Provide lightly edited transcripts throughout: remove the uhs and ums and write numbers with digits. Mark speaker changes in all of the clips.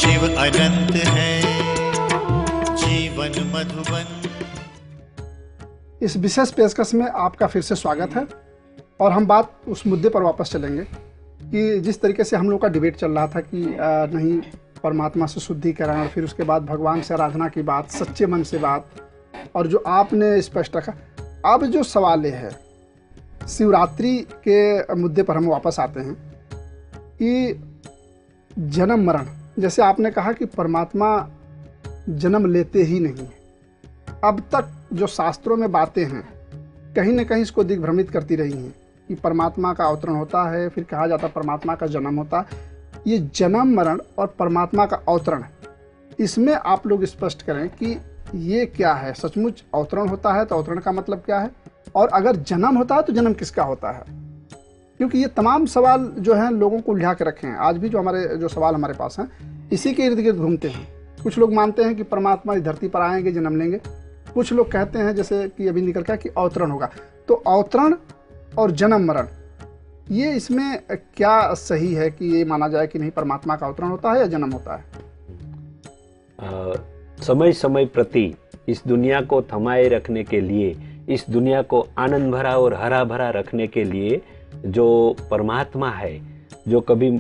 Speaker 1: शिव अनंत है जीवन मधुबन।
Speaker 2: इस विशेष पेशकश में आपका फिर से स्वागत है और हम बात उस मुद्दे पर वापस चलेंगे कि जिस तरीके से हम लोग का डिबेट चल रहा था कि नहीं परमात्मा से शुद्धिकरण और फिर उसके बाद भगवान से आराधना की बात, सच्चे मन से बात, और जो आपने स्पष्ट रखा। अब जो सवाल है शिवरात्रि के मुद्दे पर हम वापस आते हैं कि जन्म मरण, जैसे आपने कहा कि परमात्मा जन्म लेते ही नहीं है। अब तक जो शास्त्रों में बातें हैं कहीं न कहीं इसको दिग्भ्रमित करती रही हैं कि परमात्मा का अवतरण होता है, फिर कहा जाता है परमात्मा का जन्म होता है। ये जन्म मरण और परमात्मा का अवतरण, इसमें आप लोग स्पष्ट करें कि ये क्या है। सचमुच अवतरण होता है तो अवतरण का मतलब क्या है, और अगर जन्म होता है तो जन्म किसका होता है? क्योंकि ये तमाम सवाल जो हैं लोगों को उलझा के रखे हैं। आज भी जो सवाल हमारे पास हैं इसी के इर्द गिर्द घूमते हैं। कुछ लोग मानते हैं कि परमात्मा इस धरती पर आएंगे, जन्म लेंगे। कुछ लोग कहते हैं जैसे कि अभी निकल का कि अवतरण होगा। तो अवतरण और जन्म मरण, ये इसमें क्या सही है कि ये माना जाए कि नहीं परमात्मा का अवतरण होता है या जन्म होता है?
Speaker 3: समय समय प्रति इस दुनिया को थमाए रखने के लिए, इस दुनिया को आनंद भरा और हरा भरा रखने के लिए जो परमात्मा है, जो कभी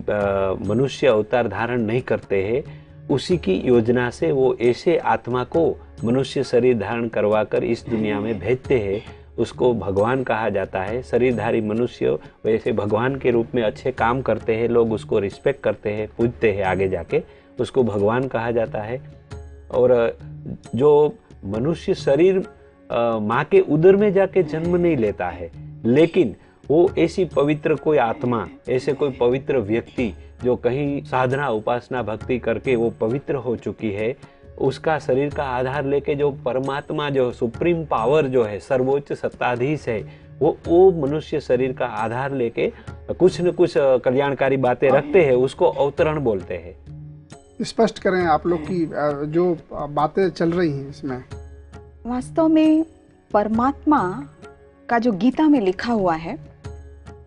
Speaker 3: मनुष्य अवतार धारण नहीं करते हैं, उसी की योजना से वो ऐसे आत्मा को मनुष्य शरीर धारण करवाकर इस दुनिया में भेजते हैं। उसको भगवान कहा जाता है। शरीरधारी मनुष्य वैसे भगवान के रूप में अच्छे काम करते हैं, लोग उसको रिस्पेक्ट करते हैं, पूजते हैं, आगे जाके उसको भगवान कहा जाता है। और जो मनुष्य शरीर माँ के उदर में जाके जन्म नहीं लेता है, लेकिन वो ऐसी पवित्र कोई आत्मा, ऐसे कोई पवित्र व्यक्ति जो कहीं साधना उपासना भक्ति करके वो पवित्र हो चुकी है, उसका शरीर का आधार लेके जो परमात्मा, जो सुप्रीम पावर जो है, सर्वोच्च सत्ताधीश है, वो मनुष्य शरीर का आधार लेके कुछ न कुछ कल्याणकारी बातें रखते हैं, उसको अवतरण बोलते हैं।
Speaker 2: स्पष्ट करें आप लोग की जो बातें चल रही हैं इसमें।
Speaker 4: वास्तव में परमात्मा का जो गीता में लिखा हुआ है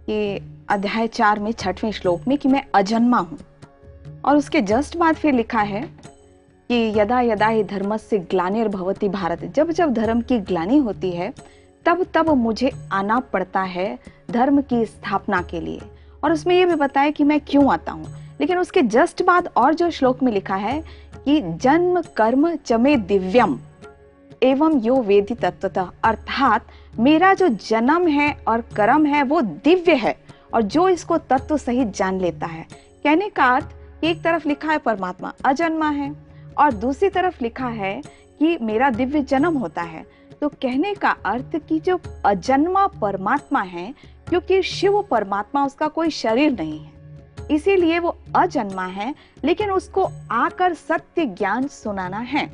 Speaker 4: कि अध्याय 4 में 6वें श्लोक में कि मैं अजन्मा हूं, और उसके जस्ट बाद फिर लिखा है कि यदा यदा हि धर्मस्य ग्लानिर्भवति भारत, जब जब धर्म की ग्लानि होती है तब तब मुझे आना पड़ता है धर्म की स्थापना के लिए। और उसमें ये भी बताया कि मैं क्यों आता हूँ। लेकिन उसके जस्ट बाद और जो श्लोक में लिखा है कि जन्म कर्म चमे दिव्यम एवं यो वेदि तत्वतः, अर्थात मेरा जो जन्म है और कर्म है वो दिव्य है, और जो इसको तत्व सहित जान लेता है। कहने का अर्थ कि एक तरफ लिखा है परमात्मा अजन्मा है और दूसरी तरफ लिखा है कि मेरा दिव्य जन्म होता है। तो कहने का अर्थ कि जो अजन्मा परमात्मा है, क्योंकि शिव परमात्मा उसका कोई शरीर नहीं है, इसीलिए वो अजन्मा है, लेकिन उसको आकर सत्य ज्ञान सुनाना है।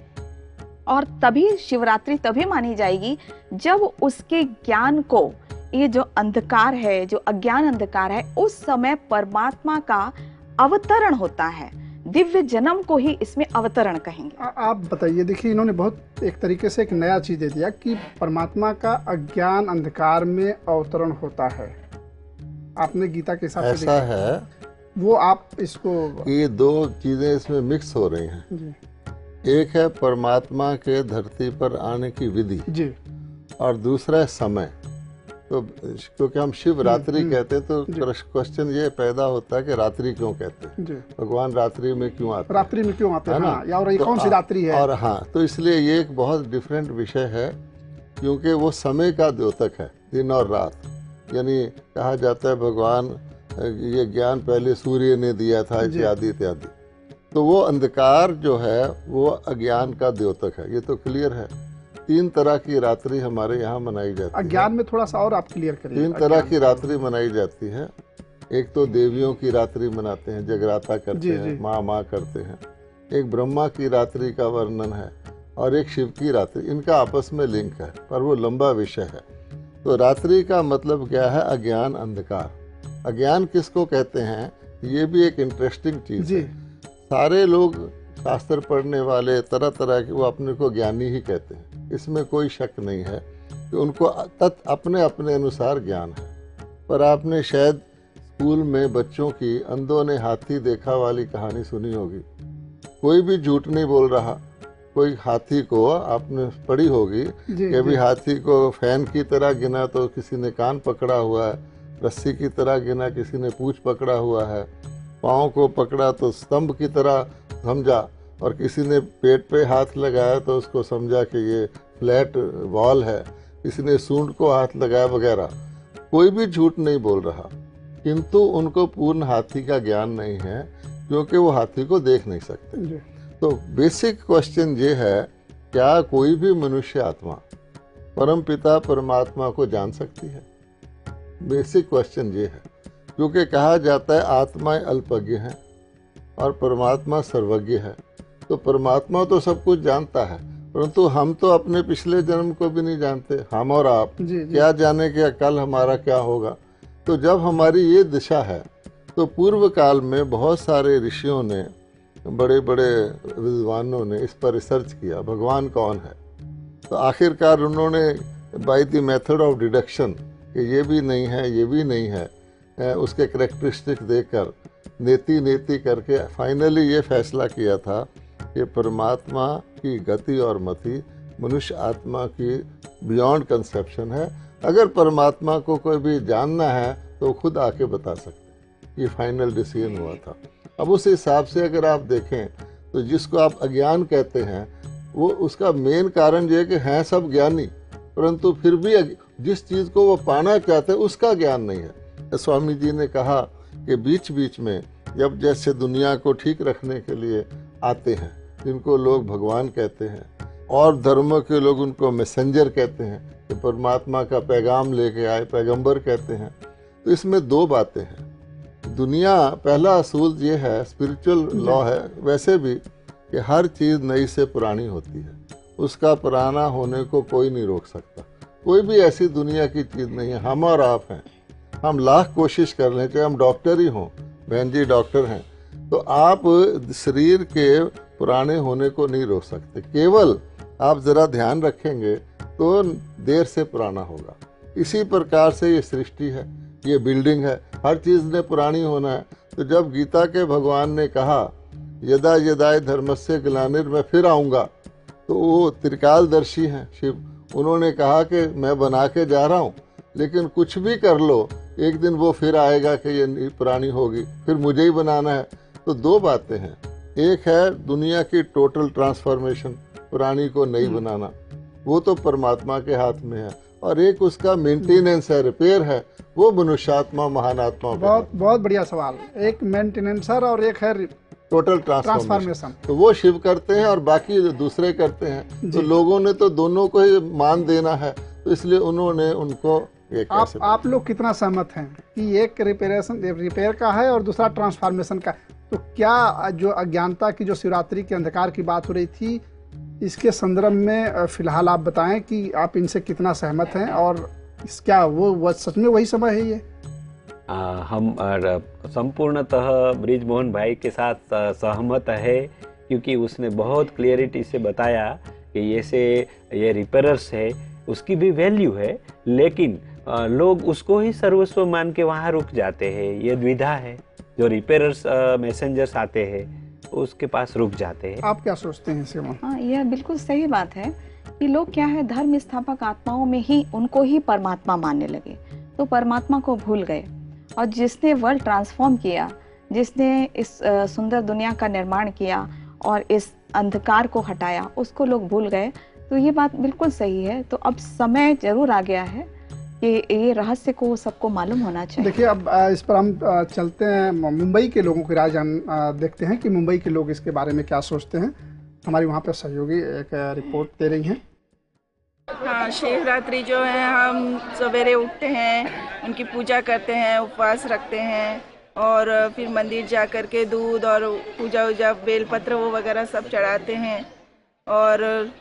Speaker 4: और तभी शिवरात्रि तभी मानी जाएगी जब उसके ज्ञान को, ये जो अंधकार है, जो अज्ञान अंधकार है, उस समय परमात्मा का अवतरण होता है। दिव्य जन्म को ही इसमें अवतरण कहेंगे।
Speaker 2: आप बताइए, देखिए इन्होंने बहुत एक तरीके से एक नया चीज दे दिया कि परमात्मा का अज्ञान अंधकार में अवतरण होता है। आपने गीता के हिसाब से
Speaker 5: ऐसा है
Speaker 2: वो आप इसको,
Speaker 5: ये दो चीजें इसमें मिक्स हो रही हैं
Speaker 2: जी
Speaker 5: एक है परमात्मा के धरती पर आने की विधि
Speaker 2: जी,
Speaker 5: और दूसरा है समय। तो क्योंकि हम शिवरात्रि कहते हैं तो क्वेश्चन ये पैदा होता है कि रात्रि क्यों कहते हैं,
Speaker 2: जी
Speaker 5: भगवान रात्रि में क्यों आते हैं,
Speaker 2: रात्रि में क्यों आते हैं,
Speaker 5: है ना?
Speaker 2: हाँ, या और ये
Speaker 5: तो
Speaker 2: कौन सी रात्रि है?
Speaker 5: और हाँ, तो इसलिए ये एक बहुत डिफरेंट विषय है, क्योंकि वो समय का द्योतक है, दिन और रात। यानी कहा जाता है भगवान ये ज्ञान पहले सूर्य ने दिया था, इत्यादि इत्यादि। तो वो अंधकार जो है वो अज्ञान का द्योतक है, ये तो क्लियर है। 3 तरह की रात्रि हमारे यहाँ मनाई जाती है।
Speaker 2: अज्ञान में थोड़ा सा और आप क्लियर करिए।
Speaker 5: 3 तरह की रात्रि मनाई जाती है। एक तो देवियों की रात्रि मनाते हैं, जगराता करते हैं, माँ माँ करते हैं। एक ब्रह्मा की रात्रि का वर्णन है और एक शिव की रात्रि। इनका आपस में लिंक है, पर वो लंबा विषय है। तो रात्रि का मतलब क्या है? अज्ञान, अंधकार। अज्ञान किसको कहते हैं, ये भी एक इंटरेस्टिंग चीज है। सारे लोग शास्त्र पढ़ने वाले, तरह तरह के, वो अपने को ज्ञानी ही कहते हैं, इसमें कोई शक नहीं है कि उनको अपने अपने अनुसार ज्ञान है। पर आपने शायद स्कूल में बच्चों की अंधों ने हाथी देखा वाली कहानी सुनी होगी। कोई भी झूठ नहीं बोल रहा। कोई हाथी को, आपने पढ़ी होगी कि अभी हाथी को फैन की तरह गिना तो किसी ने कान पकड़ा हुआ है, रस्सी की तरह गिना किसी ने पूंछ पकड़ा हुआ है, पाँव को पकड़ा तो स्तंभ की तरह समझा, और किसी ने पेट पे हाथ लगाया तो उसको समझा कि ये फ्लैट वॉल है, किसी ने सूंड को हाथ लगाया वगैरह। कोई भी झूठ नहीं बोल रहा, किंतु उनको पूर्ण हाथी का ज्ञान नहीं है क्योंकि वो हाथी को देख नहीं सकते। तो बेसिक क्वेश्चन ये है, क्या कोई भी मनुष्य आत्मा परम पिता परमात्मा को जान सकती है? बेसिक क्वेश्चन ये है, क्योंकि कहा जाता है आत्माएं अल्पज्ञ हैं और परमात्मा सर्वज्ञ है। तो परमात्मा तो सब कुछ जानता है, परंतु हम तो अपने पिछले जन्म को भी नहीं जानते। हम और आप क्या जाने कि कल हमारा क्या होगा। तो जब हमारी ये दिशा है, तो पूर्व काल में बहुत सारे ऋषियों ने, बड़े बड़े विद्वानों ने इस पर रिसर्च किया, भगवान कौन है। तो आखिरकार उन्होंने by the method of deduction कि ये भी नहीं है, ये भी नहीं है, उसके करैक्टरिस्टिक देकर नेति नेति करके फाइनली ये फैसला किया था कि परमात्मा की गति और मति मनुष्य आत्मा की बियॉन्ड कंसेप्शन है। अगर परमात्मा को कोई भी जानना है तो खुद आके बता सकते। ये फाइनल डिसीजन हुआ था। अब उस हिसाब से अगर आप देखें तो जिसको आप अज्ञान कहते हैं, वो उसका मेन कारण ये है कि हैं सब ज्ञानी, परंतु फिर भी जिस चीज़ को वो पाना चाहते हैं उसका ज्ञान नहीं है। स्वामी जी ने कहा कि बीच बीच में जब जैसे दुनिया को ठीक रखने के लिए आते हैं, जिनको लोग भगवान कहते हैं और धर्मों के लोग उनको मैसेंजर कहते हैं, कि परमात्मा का पैगाम लेके आए, पैगंबर कहते हैं। तो इसमें दो बातें हैं। दुनिया, पहला असूल ये है, स्पिरिचुअल लॉ है वैसे भी, कि हर चीज़ नई से पुरानी होती है, उसका पुराना होने को कोई नहीं रोक सकता। कोई भी ऐसी दुनिया की चीज़ नहीं है। हम और आप हैं, हम लाख कोशिश कर लें, चाहे हम डॉक्टर ही हों, बहन जी डॉक्टर हैं, तो आप शरीर के पुराने होने को नहीं रोक सकते। केवल आप ज़रा ध्यान रखेंगे तो देर से पुराना होगा। इसी प्रकार से ये सृष्टि है, ये बिल्डिंग है, हर चीज़ ने पुरानी होना है। तो जब गीता के भगवान ने कहा यदा यदाय धर्मस्य ग्लानिर्, मैं फिर आऊँगा, तो वो त्रिकालदर्शी हैं शिव। उन्होंने कहा कि मैं बना के जा रहा हूँ, लेकिन कुछ भी कर लो, एक दिन वो फिर आएगा कि ये पुरानी होगी, फिर मुझे ही बनाना है। तो दो बातें हैं, एक है दुनिया की टोटल ट्रांसफॉर्मेशन, पुरानी को नई बनाना, वो तो परमात्मा के हाथ में है, और एक उसका मेंटेनेंस है, रिपेयर है, वो मनुष्यात्मा महान आत्मा।
Speaker 2: बहुत बढ़िया सवाल। एक मेंटेनेंसर और एक है
Speaker 5: टोटल ट्रांसफॉर्मेशन। तो वो शिव करते हैं और बाकी दूसरे करते हैं। तो लोगों ने तो दोनों को ही मान देना है, तो इसलिए उन्होंने उनको
Speaker 2: आप लोग कितना सहमत हैं कि एक रिपेयर का है और दूसरा ट्रांसफॉर्मेशन का? तो क्या जो अज्ञानता की, जो शिवरात्रि के अंधकार की बात हो रही थी, इसके संदर्भ में फिलहाल आप बताएं कि आप इनसे कितना सहमत हैं, और क्या वो सच में वही समय है ये?
Speaker 3: हम संपूर्णतः ब्रिजमोहन भाई के साथ सहमत है, क्योंकि उसने बहुत क्लियरिटी से बताया कि ये रिपेयर्स है, उसकी भी वैल्यू है, लेकिन लोग उसको ही सर्वस्व मान के वहाँ रुक जाते हैं। ये द्विधा है, जो रिपेयर्स मैसेंजर्स आते हैं उसके पास रुक जाते हैं।
Speaker 2: आप क्या सोचते हैं इसके?
Speaker 4: हाँ, यह बिल्कुल सही बात है कि लोग क्या है, धर्म स्थापक आत्माओं में ही उनको ही परमात्मा मानने लगे, तो परमात्मा को भूल गए। और जिसने वर्ल्ड ट्रांसफॉर्म किया, जिसने इस सुंदर दुनिया का निर्माण किया और इस अंधकार को हटाया, उसको लोग भूल गए। तो ये बात बिल्कुल सही है। तो अब समय जरूर आ गया है कि ये रहस्य को सबको मालूम होना चाहिए।
Speaker 2: देखिए, अब इस पर हम चलते हैं, मुंबई के लोगों की राय देखते हैं कि मुंबई के लोग इसके बारे में क्या सोचते हैं। हमारी वहाँ पर सहयोगी एक रिपोर्ट दे रही हैं।
Speaker 6: हाँ, शिवरात्रि जो है, हम सवेरे उठते हैं, उनकी पूजा करते हैं, उपवास रखते हैं, और फिर मंदिर जा कर के दूध और पूजा बेलपत्र वो वगैरह सब चढ़ाते हैं, और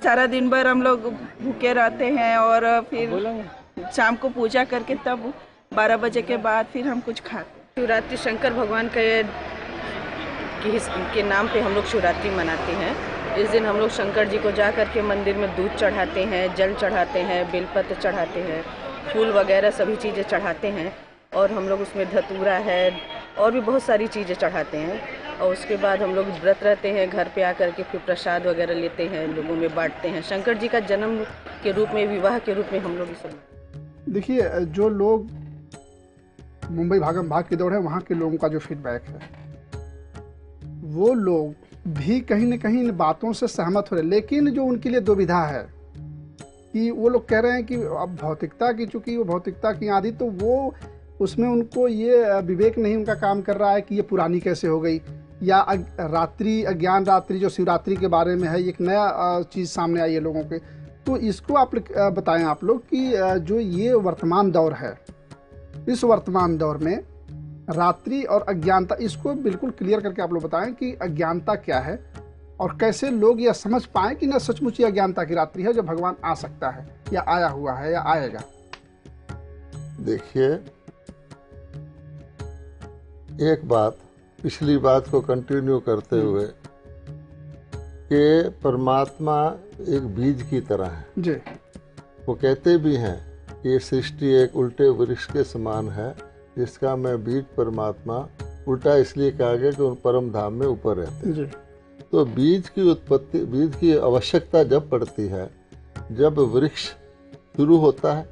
Speaker 6: सारा दिन भर हम लोग भूखे रहते हैं, और फिर शाम को पूजा करके तब 12 बजे के बाद फिर हम कुछ खाते।
Speaker 7: शिवरात्रि शंकर भगवान के नाम पे हम लोग शिवरात्रि मनाते हैं। इस दिन हम लोग शंकर जी को जा कर के मंदिर में दूध चढ़ाते हैं, जल चढ़ाते हैं, बेलपत्र चढ़ाते हैं, फूल वगैरह सभी चीज़ें चढ़ाते हैं, और हम लोग उसमें धतूरा है और भी बहुत सारी चीज़ें चढ़ाते हैं। और उसके बाद हम लोग व्रत रहते हैं, घर पे आकर के फिर प्रसाद वगैरह लेते हैं, लोगों में बांटते हैं। शंकर जी का जन्म के रूप में, विवाह के रूप में हम लोग इसे।
Speaker 2: देखिए, जो लोग मुंबई भागम भाग की दौड़ है, वहाँ के लोगों का जो फीडबैक है, वो लोग भी कहीं न कहीं इन बातों से सहमत हो रहे हैं, लेकिन जो उनके लिए दुविधा है कि वो लोग कह रहे हैं कि अब भौतिकता की, चूंकि वो भौतिकता की आदि, तो वो उसमें उनको ये विवेक नहीं उनका काम कर रहा है कि ये पुरानी कैसे हो गई, या रात्रि, अज्ञान रात्रि जो शिवरात्रि के बारे में है, एक नया चीज़ सामने आई है लोगों के। तो इसको आप बताएं आप लोग कि जो ये वर्तमान दौर है, इस वर्तमान दौर में रात्रि और अज्ञानता, इसको बिल्कुल क्लियर करके आप लोग बताएं कि अज्ञानता क्या है और कैसे लोग यह समझ पाएं कि न सचमुच ये अज्ञानता की रात्रि है, जो भगवान आ सकता है या आया हुआ है या आएगा।
Speaker 5: देखिए, एक बात, पिछली बात को कंटिन्यू करते हुए, कि परमात्मा एक बीज की तरह है
Speaker 2: जी।
Speaker 5: वो कहते भी हैं कि ये सृष्टि एक उल्टे वृक्ष के समान है, जिसका मैं बीज परमात्मा, उल्टा इसलिए कहा गया कि उन परम धाम में ऊपर रहते हैं।
Speaker 2: जी।
Speaker 5: तो बीज की उत्पत्ति, बीज की आवश्यकता जब पड़ती है जब वृक्ष शुरू होता है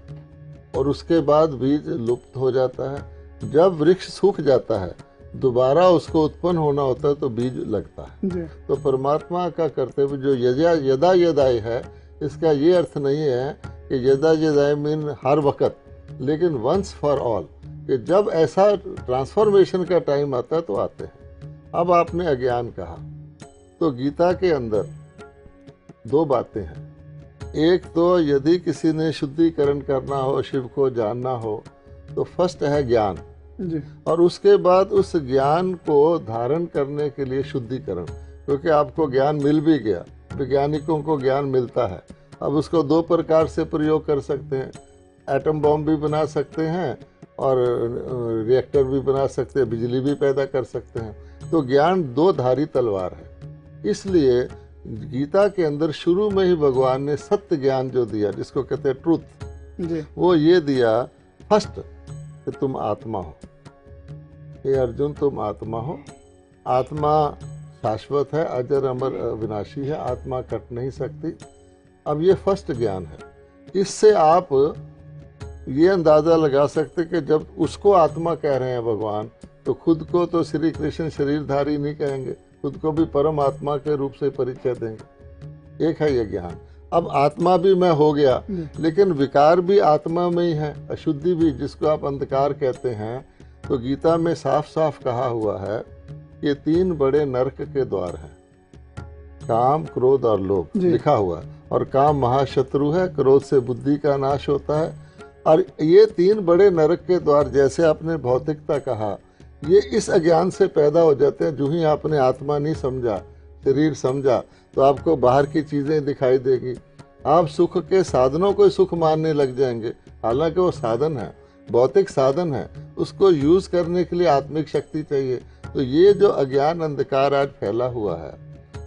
Speaker 5: और उसके बाद बीज लुप्त हो जाता है। जब वृक्ष सूख जाता है, दोबारा उसको उत्पन्न होना होता है, तो बीज लगता है।
Speaker 2: जी।
Speaker 5: तो परमात्मा का कर्तव्य जो यदा यदाई है, इसका ये अर्थ नहीं है कि यदा यदाई मीन हर वक्त, लेकिन वंस फॉर ऑल, कि जब ऐसा ट्रांसफॉर्मेशन का टाइम आता है तो आते हैं। अब आपने अज्ञान कहा, तो गीता के अंदर दो बातें हैं। एक तो यदि किसी ने शुद्धिकरण करना हो, शिव को जानना हो, तो फर्स्ट है ज्ञान
Speaker 2: जी।
Speaker 5: और उसके बाद उस ज्ञान को धारण करने के लिए शुद्धिकरण, क्योंकि आपको ज्ञान मिल भी गया, वैज्ञानिकों को ज्ञान मिलता है। अब उसको दो प्रकार से प्रयोग कर सकते हैं, एटम बॉम्ब भी बना सकते हैं और रिएक्टर भी बना सकते हैं, बिजली भी पैदा कर सकते हैं। तो ज्ञान दो धारी तलवार है। इसलिए गीता के अंदर शुरू में ही भगवान ने सत्य ज्ञान जो दिया, जिसको कहते हैं ट्रूथ
Speaker 2: जी।
Speaker 5: वो ये दिया फर्स्ट, कि तुम आत्मा हो। हे अर्जुन, तुम आत्मा हो। आत्मा शाश्वत है, अजर अमर अविनाशी है, आत्मा कट नहीं सकती। अब ये फर्स्ट ज्ञान है। इससे आप ये अंदाज़ा लगा सकते कि जब उसको आत्मा कह रहे हैं भगवान, तो खुद को तो श्री कृष्ण शरीरधारी नहीं कहेंगे, खुद को भी परम आत्मा के रूप से परिचय देंगे। एक है ये ज्ञान। अब आत्मा भी मैं हो गया, लेकिन विकार भी आत्मा में ही है, अशुद्धि भी, जिसको आप अंधकार कहते हैं। तो गीता में साफ साफ कहा हुआ है कि 3 बड़े नरक के द्वार हैं, काम, क्रोध और लोभ, लिखा हुआ है। और काम महाशत्रु है, क्रोध से बुद्धि का नाश होता है। और ये 3 बड़े नरक के द्वार, जैसे आपने भौतिकता कहा, ये इस अज्ञान से पैदा हो जाते हैं। जो ही आपने आत्मा नहीं समझा, शरीर समझा, तो आपको बाहर की चीज़ें दिखाई देगी। आप सुख के साधनों को सुख मानने लग जाएंगे, हालांकि वो साधन है, भौतिक साधन है। उसको यूज़ करने के लिए आत्मिक शक्ति चाहिए। तो ये जो अज्ञान अंधकार आज फैला हुआ है,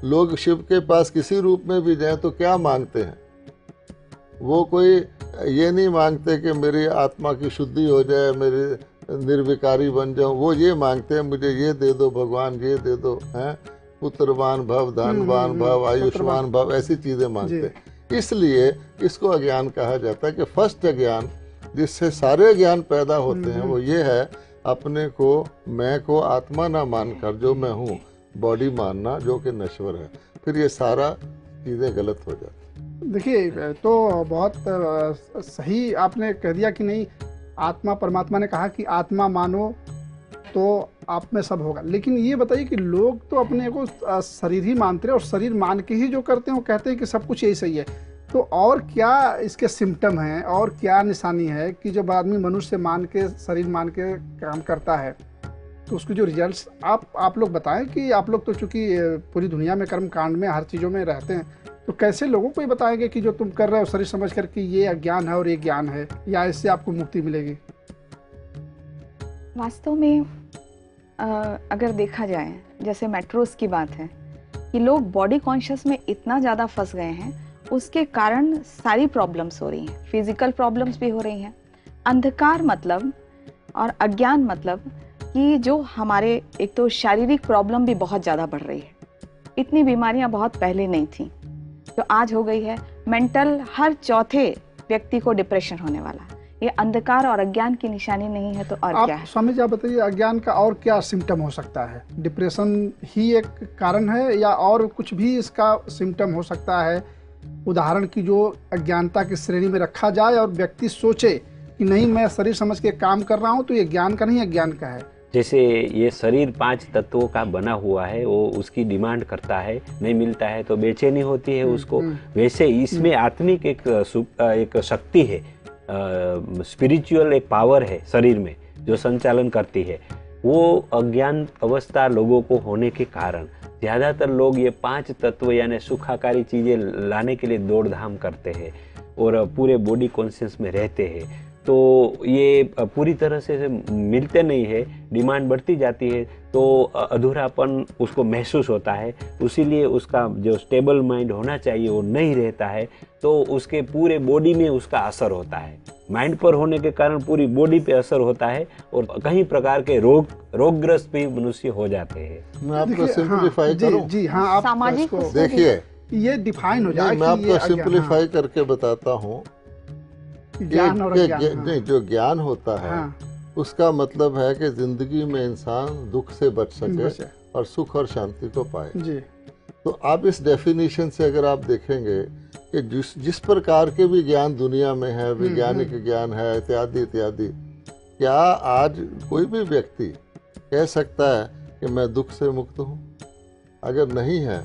Speaker 5: लोग शिव के पास किसी रूप में भी जाएं तो क्या मांगते हैं? वो कोई ये नहीं मांगते कि मेरी आत्मा की शुद्धि हो जाए, मेरे निर्विकारी बन जाऊं। वो ये मांगते हैं, मुझे ये दे दो भगवान, ये दे दो, हैं, पुत्रवान भव, धनवान भव, आयुष्मान भव, ऐसी चीज़ें मांगते हैं। इसलिए इसको अज्ञान कहा जाता है कि फर्स्ट अज्ञान जिससे सारे ज्ञान पैदा होते हैं, वो ये है अपने को, मैं को आत्मा ना मानकर जो मैं हूँ, बॉडी मानना, जो कि नश्वर है। फिर ये सारा चीज़ें गलत हो जाती।
Speaker 2: देखिए, तो बहुत सही आपने कह दिया कि नहीं, आत्मा, परमात्मा ने कहा कि आत्मा मानो तो आप में सब होगा। लेकिन ये बताइए कि लोग तो अपने को शरीर ही मानते हैं और शरीर मान के ही जो करते हैं वो कहते हैं कि सब कुछ यही सही है। तो और क्या इसके सिम्टम हैं और क्या निशानी है कि जब आदमी मनुष्य मान के, शरीर मान के काम करता है, तो उसके जो रिजल्ट्स आप लोग बताएं कि आप लोग तो चूँकि पूरी दुनिया में कर्म कांड में हर चीज़ों में रहते हैं, तो कैसे लोगों को ये बताएंगे कि जो तुम कर रहे हो शरीर समझ कर कि ये अज्ञान है और ये ज्ञान है, या इससे आपको मुक्ति मिलेगी?
Speaker 4: वास्तव में अगर देखा जाए, जैसे मेट्रोस की बात है कि लोग बॉडी कॉन्शियस में इतना ज़्यादा फंस गए हैं, उसके कारण सारी प्रॉब्लम्स हो रही हैं, फिजिकल प्रॉब्लम्स भी हो रही हैं। अंधकार मतलब और अज्ञान मतलब कि कि जो हमारे एक तो शारीरिक प्रॉब्लम भी बहुत ज़्यादा बढ़ रही है। इतनी बीमारियां बहुत पहले नहीं थी, जो आज हो गई है। मेंटल, हर चौथे व्यक्ति को डिप्रेशन होने वाला है। ये अंधकार और अज्ञान की निशानी नहीं है तो और क्या है?
Speaker 2: स्वामी जी आप बताइए, अज्ञान का और क्या सिम्टम हो सकता है? डिप्रेशन ही एक कारण है या और कुछ भी इसका सिम्टम हो सकता है? उदाहरण की जो अज्ञानता की श्रेणी में रखा जाए और व्यक्ति सोचे कि नहीं मैं शरीर समझ के काम कर रहा हूँ, तो ये ज्ञान का नहीं, अज्ञान का है।
Speaker 3: जैसे ये शरीर 5 तत्वों का बना हुआ है, वो उसकी डिमांड करता है, नहीं मिलता है तो बेचैनी होती है उसको। वैसे इसमें आत्मिक एक शक्ति है, स्पिरिचुअल एक पावर है शरीर में जो संचालन करती है। वो अज्ञान अवस्था लोगों को होने के कारण ज़्यादातर लोग ये 5 तत्व यानी सुखाकारी चीज़ें लाने के लिए दौड़ धाम करते हैं और पूरे बॉडी कॉन्शियस में रहते हैं। तो ये पूरी तरह से मिलते नहीं है, डिमांड बढ़ती जाती है तो अधूरापन उसको महसूस होता है। इसीलिए उसका जो स्टेबल माइंड होना चाहिए वो नहीं रहता है, तो उसके पूरे बॉडी में उसका असर होता है। माइंड पर होने के कारण पूरी बॉडी पे असर होता है और कई प्रकार के रोगग्रस्त भी मनुष्य हो जाते हैं।
Speaker 5: मैं आपको सिंपलीफाई करूं?
Speaker 2: जी हाँ, आप
Speaker 4: सामाजिक
Speaker 5: देखिए,
Speaker 2: ये डिफाइन हो जाए।
Speaker 5: मैं आपको सिंपलीफाई करके बताता हूँ।
Speaker 2: ज्ञान और अज्ञान,
Speaker 5: नहीं, जो ज्ञान होता है उसका मतलब है कि जिंदगी में इंसान दुख से बच सके और सुख और शांति को पाए
Speaker 2: जी।
Speaker 5: तो आप इस डेफिनेशन से अगर आप देखेंगे कि जिस प्रकार के भी ज्ञान दुनिया में है, वैज्ञानिक ज्ञान है इत्यादि इत्यादि, क्या आज कोई भी व्यक्ति कह सकता है कि मैं दुख से मुक्त हूँ? अगर नहीं है,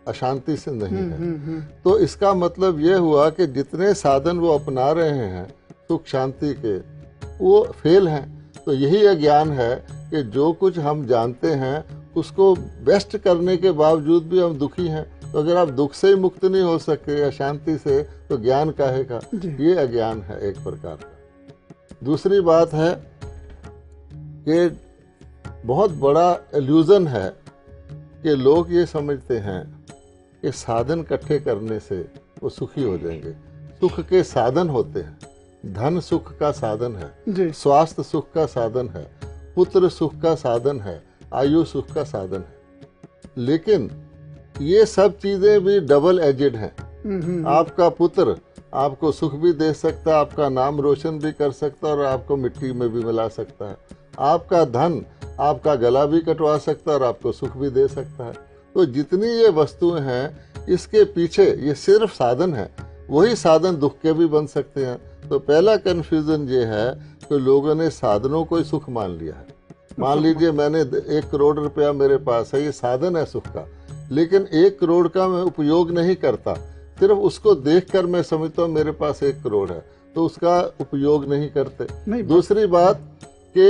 Speaker 5: अशांति से नहीं है, तो इसका मतलब ये हुआ कि जितने साधन वो अपना रहे हैं सुख शांति के, वो फेल हैं। तो यही अज्ञान है कि जो कुछ हम जानते हैं उसको बेस्ट करने के बावजूद भी हम दुखी हैं। तो अगर आप दुख से ही मुक्त नहीं हो सके या शांति से, तो ज्ञान काहे का? ये अज्ञान है एक प्रकार का। दूसरी बात है कि बहुत बड़ा इल्यूजन है कि लोग ये समझते हैं कि साधन इकट्ठे करने से वो सुखी हो जाएंगे। सुख के साधन होते हैं, धन सुख का साधन है, स्वास्थ्य सुख का साधन है, पुत्र सुख का साधन है, आयु सुख का साधन है। लेकिन ये सब चीजें भी डबल एजेड हैं। आपका पुत्र आपको सुख भी दे सकता है, आपका नाम रोशन भी कर सकता है और आपको मिट्टी में भी मिला सकता है। आपका धन आपका गला भी कटवा सकता है और आपको सुख भी दे सकता है। तो जितनी ये वस्तुएं हैं, इसके पीछे ये सिर्फ साधन है। वही साधन दुख के भी बन सकते हैं। तो पहला कन्फ्यूजन ये है कि लोगों ने साधनों को ही सुख मान लिया है। मान लीजिए मैंने 1 करोड़ रुपया मेरे पास है, ये साधन है सुख का, लेकिन 1 करोड़ का मैं उपयोग नहीं करता, सिर्फ उसको देखकर मैं समझता हूँ मेरे पास 1 करोड़ है, तो उसका उपयोग नहीं करते। दूसरी बात कि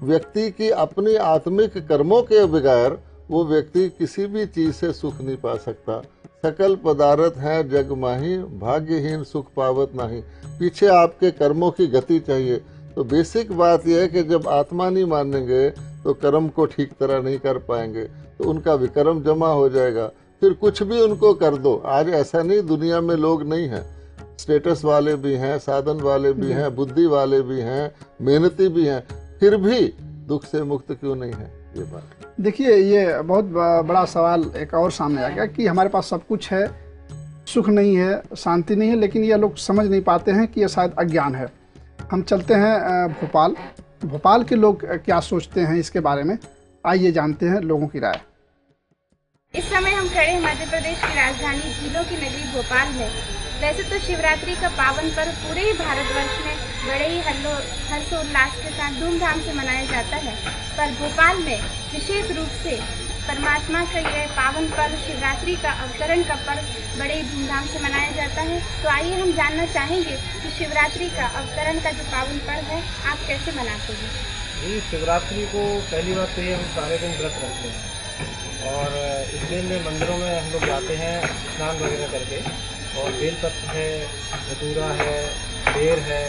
Speaker 5: व्यक्ति की अपनी आत्मिक कर्मों के बगैर वो व्यक्ति किसी भी चीज से सुख नहीं पा सकता। सकल पदार्थ है जग माही, भाग्यहीन सुख पावत नहीं। पीछे आपके कर्मों की गति चाहिए। तो बेसिक बात यह है कि जब आत्मा नहीं मानेंगे तो कर्म को ठीक तरह नहीं कर पाएंगे, तो उनका विक्रम जमा हो जाएगा। फिर कुछ भी उनको कर दो। आज ऐसा नहीं दुनिया में लोग नहीं हैं, स्टेटस वाले भी हैं, साधन वाले भी हैं, बुद्धि वाले भी हैं, मेहनती भी हैं, फिर भी दुख से मुक्त क्यों नहीं है? ये बात
Speaker 2: देखिए, ये बहुत बड़ा सवाल एक और सामने आ गया कि हमारे पास सब कुछ है, सुख नहीं है, शांति नहीं है, लेकिन ये लोग समझ नहीं पाते हैं कि ये शायद अज्ञान है। हम चलते हैं भोपाल के लोग क्या सोचते हैं इसके बारे में, आइए जानते हैं लोगों की राय।
Speaker 8: इस समय हम खड़े हैं मध्य प्रदेश की राजधानी झीलों की नगरी भोपाल में। वैसे तो शिवरात्रि का पावन पर्व पूरे ही भारतवर्ष में बड़े ही हर्षोल्लास के साथ धूमधाम से मनाया जाता है, पर भोपाल में विशेष रूप से परमात्मा का यह पावन पर्व शिवरात्रि का अवतरण का पर्व बड़े ही धूमधाम से मनाया जाता है। तो आइए हम जानना चाहेंगे कि शिवरात्रि का अवतरण का जो पावन पर्व है आप कैसे मनाते हैं?
Speaker 9: जी, शिवरात्रि को पहली बात तो ये हम सारे दिन व्रत रखते हैं और इस दिन में मंदिरों में हम लोग जाते हैं स्नान वगैरह करके, और बेलपत्र है, धतूरा है, बेर है,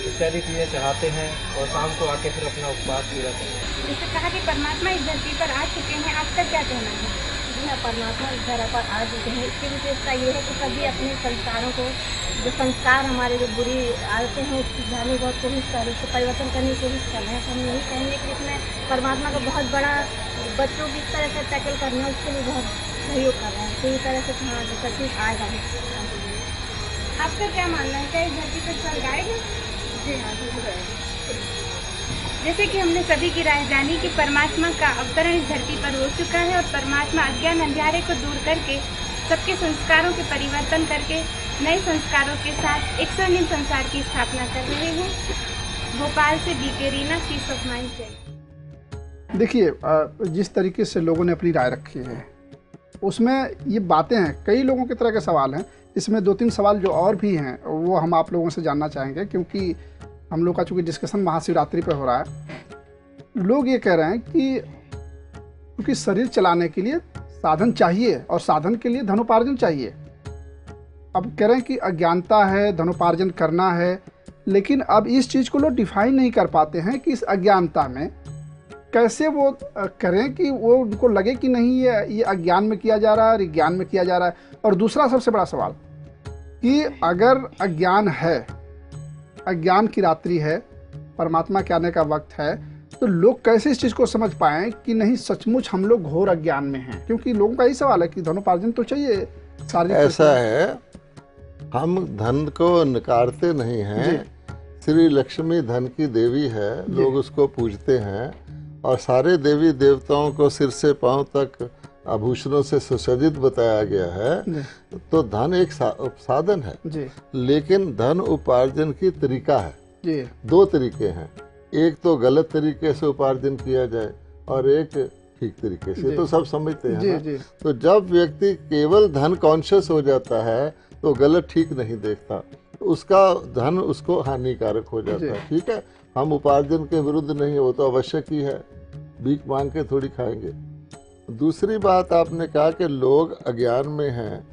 Speaker 9: इत्यादि चीज़ें चढ़ाते हैं और शाम को आके फिर अपना उपवास भी रहते हैं।
Speaker 8: जैसे कहा कि परमात्मा इस धरती पर आ चुके हैं, आपका क्या कहना है?
Speaker 10: जी हाँ, परमात्मा इस धरा पर आ चुके हैं। इसकी विशेषता ये है कि सभी अपने संस्कारों को
Speaker 8: जो संस्कार हमारे जो बुरी आदतें हैं उसकी सुधारने की बहुत कोशिश कर रहे हैं, उसको परिवर्तन करने की कोशिश कर रहे हैं। तो हम यही कहेंगे कि इसमें परमात्मा का बहुत बड़ा बच्चों की इस तरह से टैकल करना उसके लिए बहुत सहयोग कर रहे हैं। तो इस तरह से हाँ सब कुछ आएगा। आपका क्या मानना है, क्या इस धरती पर स्वर्ग आएगा? जी हाँ, जरूर आएगा। जैसे कि हमने सभी की राय जानी कि परमात्मा का अवतरण इस धरती पर हो चुका है और परमात्मा अज्ञान अंधियारे को दूर करके सबके संस्कारों के परिवर्तन करके नए संस्कारों के साथ एक स्वर्णिम संसार की स्थापना कर रहे हैं। भोपाल से BK Reena, peace of mind से।
Speaker 2: देखिए, जिस तरीके से लोगों ने अपनी राय रखी है उसमें ये बातें हैं, कई लोगों की तरह के सवाल हैं। इसमें 2-3 सवाल जो और भी हैं वो हम आप लोगों से जानना चाहेंगे, क्योंकि हम लोग का चूँकि डिस्कशन महाशिवरात्रि पर हो रहा है। लोग ये कह रहे हैं कि क्योंकि शरीर चलाने के लिए साधन चाहिए और साधन के लिए धनोपार्जन चाहिए। अब कह रहे हैं कि अज्ञानता है, धनोपार्जन करना है, लेकिन अब इस चीज़ को लोग डिफाइन नहीं कर पाते हैं कि इस अज्ञानता में कैसे वो करें कि वो उनको लगे कि नहीं ये अज्ञान में किया जा रहा है और ज्ञान में किया जा रहा है। और दूसरा सबसे बड़ा सवाल कि अगर अज्ञान है, अज्ञान की रात्रि है, परमात्मा के आने का वक्त है, तो लोग कैसे इस चीज़ को समझ पाएं कि नहीं सचमुच हम लोग घोर अज्ञान में हैं। क्योंकि लोगों का यही सवाल है कि धनोपार्जन तो चाहिए।
Speaker 5: ऐसा है, हम धन को नकारते नहीं हैं। श्री लक्ष्मी धन की देवी है, लोग उसको पूजते हैं और सारे देवी देवताओं को सिर से पांव तक आभूषणों से सुसज्जित बताया गया है। तो धन एक साधन है जी। लेकिन धन उपार्जन की तरीका है जी। 2 तरीके हैं, एक तो गलत तरीके से उपार्जन किया जाए और एक ठीक तरीके से, तो सब समझते हैं ना? जी। तो जब व्यक्ति केवल धन कॉन्शियस हो जाता है तो गलत ठीक नहीं देखता, तो उसका धन उसको हानिकारक हो जाता है। ठीक है, हम उपार्जन के विरुद्ध नहीं, वो तो आवश्यक ही है, भीख मांग के थोड़ी खाएंगे। दूसरी बात आपने कहा कि लोग अज्ञान में हैं,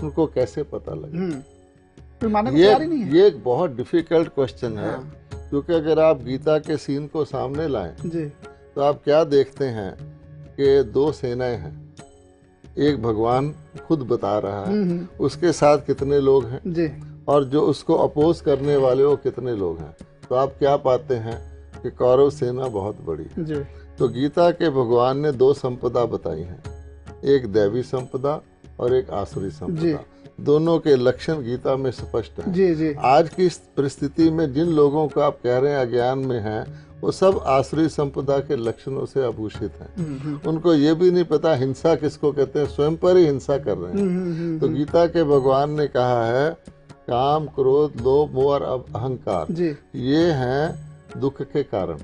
Speaker 5: उनको कैसे पता लगे? ये एक बहुत डिफिकल्ट क्वेश्चन है। क्योंकि अगर आप गीता के सीन को सामने लाएं तो आप क्या देखते हैं कि 2 सेनाएं हैं, एक भगवान खुद बता रहा है, उसके साथ कितने लोग हैं जी। और जो उसको अपोज करने वाले वो कितने लोग हैं। तो आप क्या पाते हैं कि कौरव सेना बहुत बड़ी है जी। तो गीता के भगवान ने 2 संपदा बताई हैं, एक दैवी संपदा और एक आसुरी संपदा। दोनों के लक्षण गीता में स्पष्ट हैं जी जी। आज की परिस्थिति में जिन लोगों को आप कह रहे हैं अज्ञान में हैं, वो सब आसुरी संपदा के लक्षणों से आभूषित हैं। उनको ये भी नहीं पता हिंसा किसको कहते हैं, स्वयं पर ही हिंसा कर रहे हैं। तो गीता के भगवान ने कहा है काम, क्रोध, लोभ, मोह और अहंकार ये हैं दुख के कारण,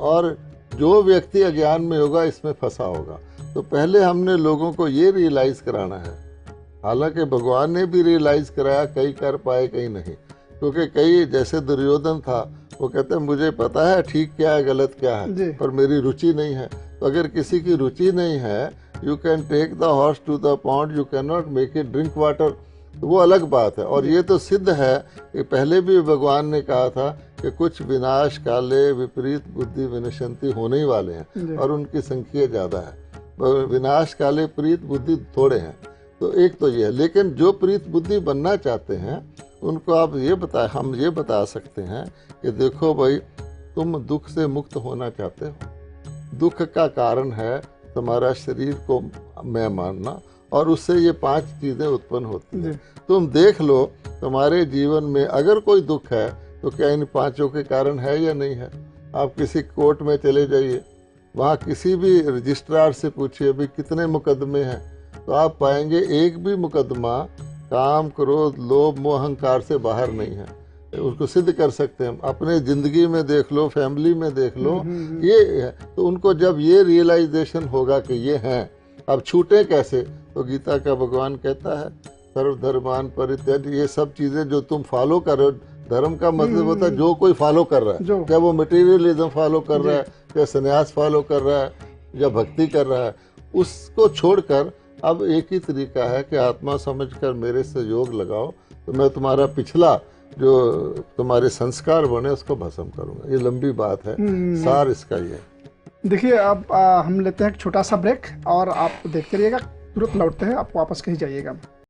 Speaker 5: और जो व्यक्ति अज्ञान में होगा इसमें फंसा होगा। तो पहले हमने लोगों को ये रियलाइज कराना है। हालांकि भगवान ने भी रियलाइज कराया, कई कर पाए कई नहीं, क्योंकि कई जैसे दुर्योधन था, वो कहते हैं मुझे पता है ठीक क्या है गलत क्या है, पर मेरी रुचि नहीं है। तो अगर किसी की रुचि नहीं है, you can take the horse to the pond, you can not make it drink water, तो वो अलग बात है। और ये तो सिद्ध है कि पहले भी भगवान ने कहा था कि कुछ विनाश काले विपरीत बुद्धि विनशंति होने ही वाले हैं और उनकी संख्या ज़्यादा है। विनाश काले प्रीत बुद्धि थोड़े हैं। तो एक तो ये है, लेकिन जो प्रीत बुद्धि बनना चाहते हैं उनको आप हम ये बता सकते हैं कि देखो भाई, तुम दुख से मुक्त होना चाहते हो। दुख का कारण है तुम्हारा शरीर को मैं मानना, और उससे ये 5 चीज़ें उत्पन्न होती हैं। तुम देख लो तुम्हारे जीवन में अगर कोई दुख है तो क्या इन 5 के कारण है या नहीं है। आप किसी कोर्ट में चले जाइए, वहाँ किसी भी रजिस्ट्रार से पूछिए भी कितने मुकदमे हैं, तो आप पाएंगे एक भी मुकदमा काम, क्रोध, लोभ, मोह, अहंकार से बाहर नहीं है। उसको सिद्ध कर सकते हैं। अपने ज़िंदगी में देख लो, फैमिली में देख लो, ये है। तो उनको जब ये रियलाइजेशन होगा कि ये हैं, अब छूटे कैसे, तो गीता का भगवान कहता है सर्वधर्मान परित्यज, ये सब चीज़ें जो तुम फॉलो कर रहे हो, धर्म का मतलब होता है जो कोई फॉलो कर रहा है, क्या वो मटेरियलिज्म फॉलो कर रहा है, क्या संन्यास फॉलो कर रहा है, या भक्ति कर रहा है, उसको छोड़कर अब एक ही तरीका है कि आत्मा समझकर मेरे से योग लगाओ, तो मैं तुम्हारा पिछला जो तुम्हारे संस्कार बने उसको भस्म करूंगा। ये लंबी बात है, सार इसका ये।
Speaker 2: देखिए, अब हम लेते हैं एक छोटा सा ब्रेक और आप देखते रहिएगा, तुरंत लौटते हैं, आप वापस कहीं जाइएगा।